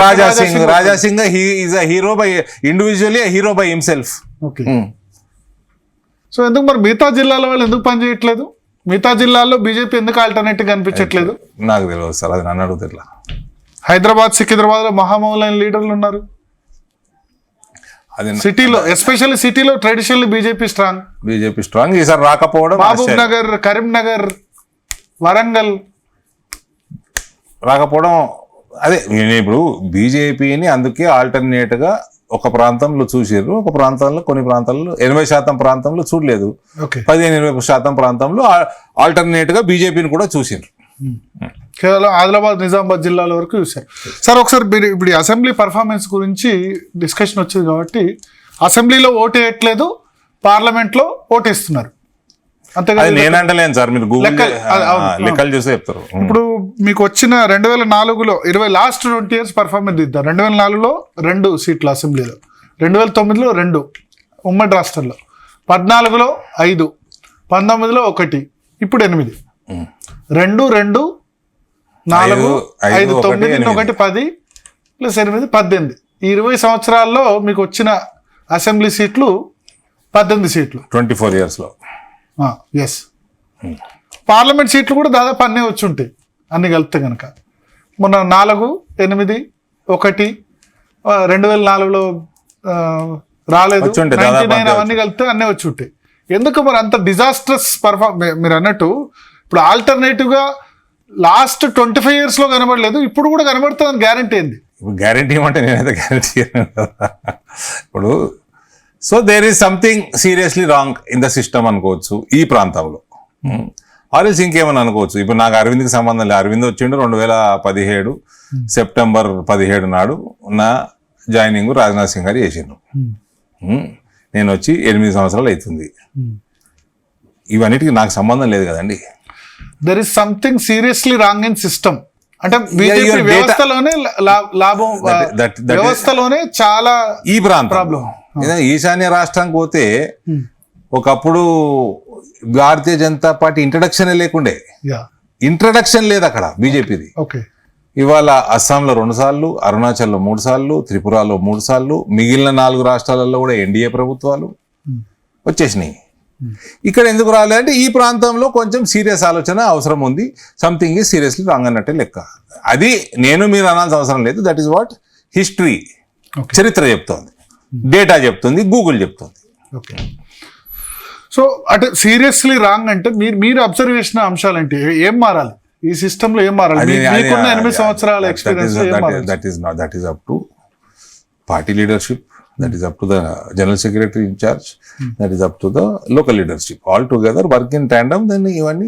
Raja Singh he is a hero by individually, a hero by himself. Okay. So ఎందుకు మరి మిగతా జిల్లాల వాళ్ళు ఎందుకు పనిచేయట్లేదు? మిగతా జిల్లాల్లో బీజేపీ ఎందుకు ఆల్టర్నేటివ్ కనిపించట్లేదు? నాకు తెలియదు సార్, అది నన్ను అడుగుతా. హైదరాబాద్ సికింద్రాబాద్ లో మహామౌలైన లీడర్లు ఉన్నారు. అది సిటీలో, ఎస్పెషల్లీ సిటీలో ట్రెడిషనల్లీ బీజేపీ స్ట్రాంగ్. ఈసారి రాకపోవడం, మహబూబ్ నగర్, కరీంనగర్, వరంగల్ రాకపోవడం అదే. ఇప్పుడు బీజేపీని అందుకే ఆల్టర్నేట్ గా ఒక ప్రాంతంలో చూసారు, ఒక ప్రాంతంలో, కొన్ని ప్రాంతాల్లో 80% ప్రాంతంలో చూడలేదు, 15-20% ప్రాంతంలో ఆల్టర్నేట్ గా బీజేపీని కూడా చూసారు. కేవలం ఆదిలాబాద్, నిజామాబాద్ జిల్లాల వరకు చూశారు. సార్ ఒకసారి మీరు ఇప్పుడు అసెంబ్లీ పర్ఫార్మెన్స్ గురించి డిస్కషన్ వచ్చింది కాబట్టి, అసెంబ్లీలో ఓటు వేయట్లేదు, పార్లమెంట్లో ఓటేస్తున్నారు, అంతేగా? నేనంటలేను సార్, మీరు లెక్కలు చూస్తే చెప్తారు. ఇప్పుడు మీకు వచ్చిన 2004లో లాస్ట్ 20 years పర్ఫార్మెన్స్ ఇద్దాం. 2004లో 2 సీట్లు అసెంబ్లీలో, 2009లో 2 ఉమ్మడి రాష్ట్రంలో, 14లో 5, 19లో 1, ఇప్పుడు 8. 2, 2, 4, 5, 9, 1, 10 + 8, 18. ఈ 20 సంవత్సరాల్లో మీకు వచ్చిన అసెంబ్లీ సీట్లు 18 సీట్లు 24 years లో. ఎస్. పార్లమెంట్ సీట్లు కూడా దాదాపు అన్నీ వచ్చి ఉంటాయి, అన్ని కలిపితే కనుక. మొన్న 4, 8, 1, 2004లో రాలేదు, 99 అవన్నీ కలిపితే అన్నీ వచ్చి ఉంటాయి. ఎందుకు మరి అంత డిజాస్ట్రస్ మీరు అన్నట్టు ఇప్పుడు ఆల్టర్నేటివ్ గా లాస్ట్ 25 years లో కనబడలేదు, ఇప్పుడు కూడా కనబడుతుందని గ్యారంటీ ఏంది? గ్యారంటీ ఏమంటే నేనైతే గ్యారంటీ ఇప్పుడు. So there is something seriously wrong in the system అనుకోవచ్చు ఈ ప్రాంతంలో, ఆర్ఎల్స్ ఇంకేమని అనుకోవచ్చు. ఇప్పుడు నాకు అరవింద్కి సంబంధం లేదు. అరవింద్ వచ్చిండు 2017 సెప్టెంబర్ 17 నాడు నా జాయినింగ్ రాజ్నాథ్ సింగ్ గారు చేసిండు. నేను వచ్చి 8 సంవత్సరాలు అవుతుంది. ఇవన్నిటికీ నాకు సంబంధం లేదు కదండి. There is something seriously wrong in system. అంటే బీజేపీ వ్యవస్థలోనే లాభం, వ్యవస్థలోనే చాలా ఈ ప్రాబ్లం. ఈశాన్య రాష్ట్రానికి పోతే ఒకప్పుడు భారతీయ జనతా పార్టీ ఇంట్రడక్షన్ లేకుండే, ఇంట్రడక్షన్ లేదు అక్కడ బీజేపీది. ఇవాళ అస్సాంలో 2 సార్లు, అరుణాచల్లో 3 సార్లు, త్రిపురలో 3 సార్లు, మిగిలిన 4 రాష్ట్రాలలో కూడా ఎన్డీఏ ప్రభుత్వాలు వచ్చేసినాయి. ఇక్కడ ఎందుకు రాలేదంటే ఈ ప్రాంతంలో కొంచెం సీరియస్ ఆలోచన అవసరం ఉంది. సంథింగ్ ఈజ్ సీరియస్లీ రాంగ్ అన్నట్టే లెక్క. అది నేను మీరు అనాల్సిన అవసరం లేదు. దట్ ఈస్ వాట్ హిస్టరీ, చరిత్ర చెప్తోంది, డేటా చెప్తుంది, గూగుల్ చెప్తుంది. సో అంటే సీరియస్లీ రాంగ్ అంటే మీరు అబ్జర్వేషన్ అంశాలు అంటే ఏం మారాలి ఈ సిస్టమ్ లో? ఏం మారాలి? 8 సంవత్సరాల experience. That is up to party leadership, that is up to the general secretary in charge, that is up to the local leadership. All together work in tandem, then ఇవన్నీ